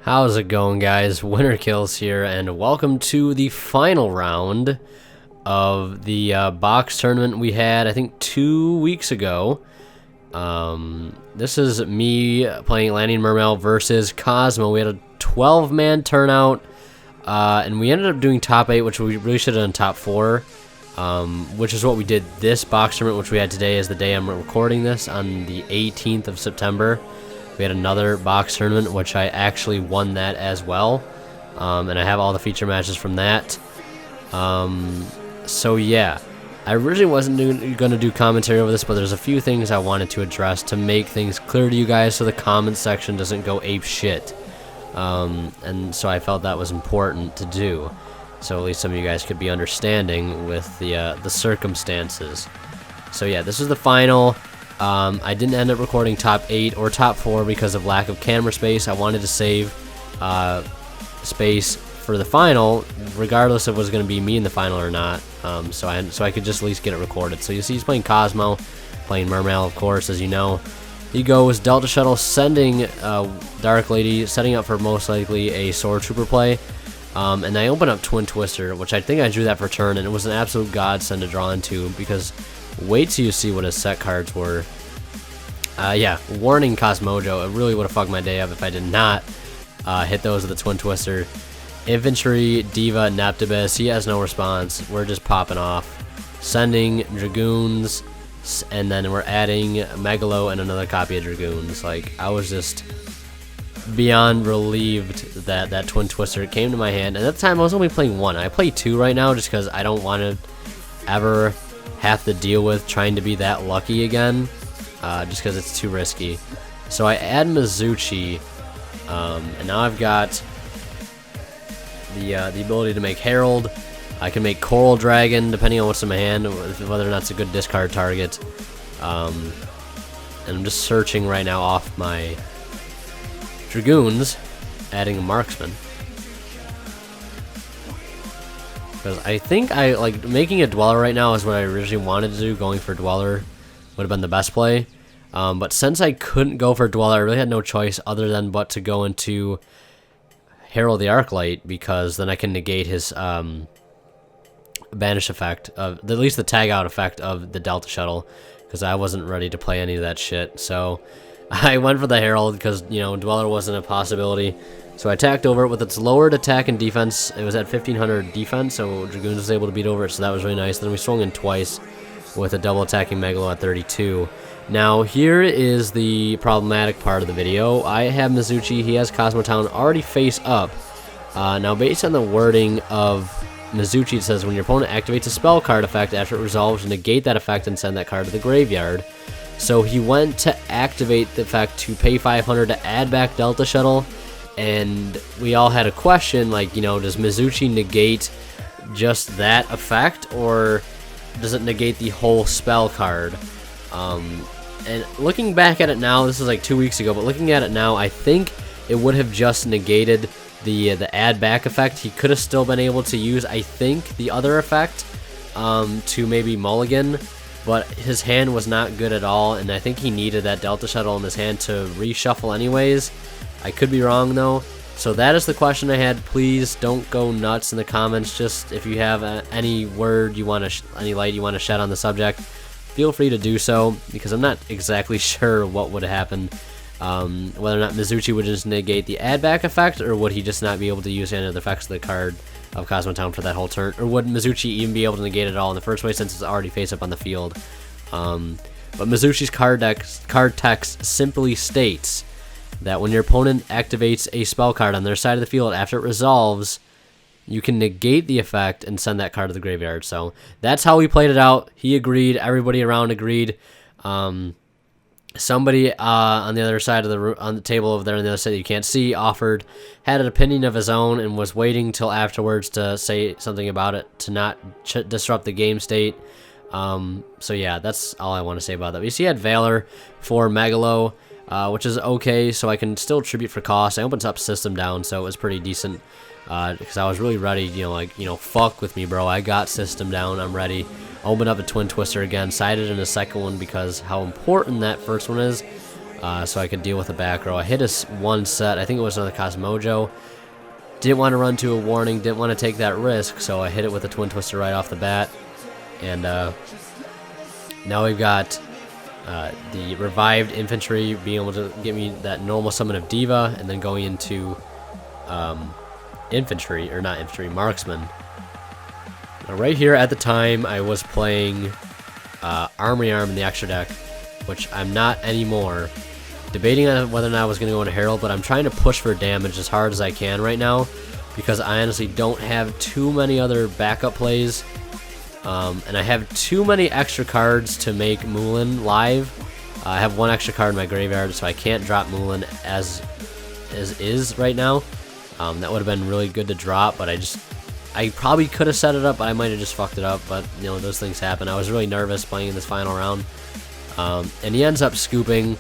How's it going, guys? Winter Kills here, and welcome to the final round of the box tournament we had, I think, 2 weeks ago. This is me playing Atlantean Mermail versus Kozmo. We had a 12-man turnout, and we ended up doing top 8, which we really should have done top 4, which is what we did this box tournament, which we had today is the day I'm recording this, on the 18th of September. We had another box tournament, which I actually won that as well, and I have all the feature matches from that. So yeah, I originally wasn't going to do commentary over this, but there's a few things I wanted to address to make things clear to you guys so the comment section doesn't go ape shit. And so I felt that was important to do, so at least some of you guys could be understanding with the circumstances. So yeah, this is the final. I didn't end up recording top 8 or top 4 because of lack of camera space. I wanted to save space for the final, regardless if it was going to be me in the final or not. So I could just at least get it recorded. So you see he's playing Kozmo, playing Mermail, of course, as you know. He goes Delta Shuttle, sending Dark Lady, setting up for most likely a Sword Trooper play. And I open up Twin Twister, which I think I drew that for turn, and it was an absolute godsend to draw into, because wait till you see what his set cards were. Yeah, warning Cosmojo, it really would have fucked my day up if I did not hit those with the Twin Twister. Infantry, Diva, Neptibus, he has no response. We're just popping off. Sending Dragoons, and then we're adding Megalo and another copy of Dragoons. Like, I was just beyond relieved that that Twin Twister came to my hand. And at the time, I was only playing 1. I play 2 right now just because I don't want to ever have to deal with trying to be that lucky again, just because it's too risky. So I add MIZUCHI, and now I've got the ability to make Herald. I can make Coral Dragon, depending on what's in my hand, whether or not it's a good discard target. And I'm just searching right now off my Dragoons, adding a Marksman. Because I think making a Dweller right now is what I originally wanted to do. Going for Dweller would have been the best play. But since I couldn't go for Dweller, I really had no choice other than but to go into Herald the Arclight, because then I can negate his banish effect, of at least the tag out effect of the Delta Shuttle, because I wasn't ready to play any of that shit. So I went for the Herald because, you know, Dweller wasn't a possibility. So I attacked over it with its lowered attack and defense. It was at 1500 defense, so Dragoons was able to beat over it, so that was really nice. Then we swung in twice with a double attacking Megalo at 32. Now, here is the problematic part of the video. I have MIZUCHI, he has KOZMOTOWN already face up. Now, based on the wording of MIZUCHI, it says when your opponent activates a spell card effect after it resolves, negate that effect and send that card to the graveyard. So he went to activate the effect to pay 500 to add back Delta Shuttle, and we all had a question, like, you know, does MIZUCHI negate just that effect, or does it negate the whole spell card? And looking back at it now, this is like 2 weeks ago, but looking at it now, I think it would have just negated the add back effect. He could have still been able to use, I think, the other effect to maybe mulligan, but his hand was not good at all, and I think he needed that Delta Shuttle in his hand to reshuffle anyways. I could be wrong though. So that is the question I had. Please don't go nuts in the comments. Just if you have any word you want to, any light you want to shed on the subject, feel free to do so, because I'm not exactly sure what would happen. Whether or not MIZUCHI would just negate the add back effect, or would he just not be able to use any of the effects of the card of KOZMOTOWN for that whole turn, or would MIZUCHI even be able to negate it all in the first place since it's already face up on the field? But MIZUCHI's card text simply states that when your opponent activates a spell card on their side of the field after it resolves, you can negate the effect and send that card to the graveyard. So that's how we played it out. He agreed. Everybody around agreed. Somebody on the other side of the table over there on the other side that you can't see had an opinion of his own and was waiting till afterwards to say something about it to not disrupt the game state. So yeah, that's all I want to say about that. But you see, I had Valor for Megalo, which is okay, so I can still tribute for cost. I opened up System Down, so it was pretty decent. Because I was really ready, fuck with me, bro. I got System Down. I'm ready. Opened up a Twin Twister again. Sided in a second one because how important that first one is. so I could deal with the back row. I hit one set. I think it was another Kozmojo. Didn't want to run to a warning. Didn't want to take that risk, so I hit it with a Twin Twister right off the bat. And now we've got the revived infantry being able to give me that normal summon of Diva, and then going into infantry, or not infantry, marksman. Now right here at the time, I was playing Armory Arm in the extra deck, which I'm not anymore. Debating on whether or not I was going to go into Herald, but I'm trying to push for damage as hard as I can right now, because I honestly don't have too many other backup plays, and I have too many extra cards to make Mulan live. I have one extra card in my graveyard, so I can't drop Mulan as is right now. That would have been really good to drop, but I probably could have set it up, but I might have just fucked it up, but you know, those things happen. I was really nervous playing in this final round, and he ends up scooping.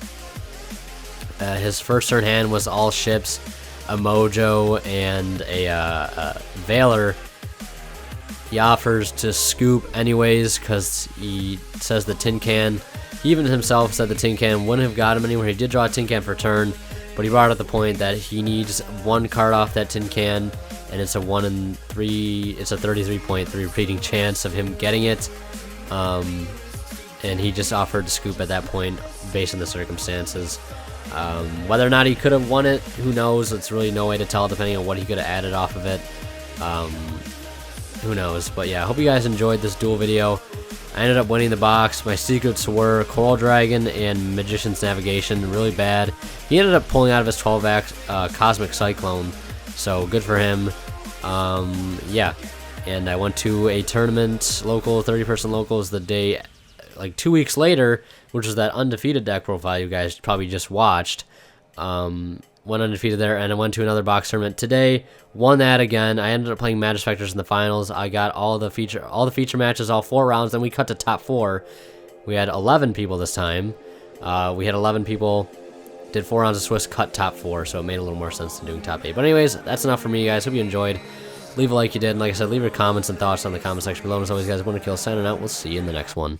His first turn hand was all ships, a Mojo, and a Valor. He offers to scoop anyways because he says the tin can. He even himself said the tin can wouldn't have got him anywhere. He did draw a tin can for turn, but he brought up the point that he needs one card off that tin can, and it's a 1 in 3. It's a 33.3 repeating chance of him getting it. And he just offered to scoop at that point based on the circumstances. Whether or not he could have won it, who knows? It's really no way to tell, depending on what he could have added off of it. Who knows? But yeah, I hope you guys enjoyed this duel video. I ended up winning the box. My secrets were Coral Dragon and Magician's Navigation, really bad. He ended up pulling out of his 12-back Cosmic Cyclone, so good for him. Yeah, and I went to a tournament, local, 30-person locals, the day, like 2 weeks later, which was that undefeated deck profile you guys probably just watched. Went undefeated there, and I went to another box tournament today. Won that again. I ended up playing Magic Specters in the finals. I got all the feature matches, all 4 rounds. Then we cut to top 4. We had 11 people this time. We had 11 people. Did 4 rounds of Swiss, cut top 4, so it made a little more sense than doing top 8. But anyways, that's enough for me, guys. Hope you enjoyed. Leave a like if you did, and like I said, leave your comments and thoughts on the comment section below. And as always, guys, Winter Kill signing out. We'll see you in the next one.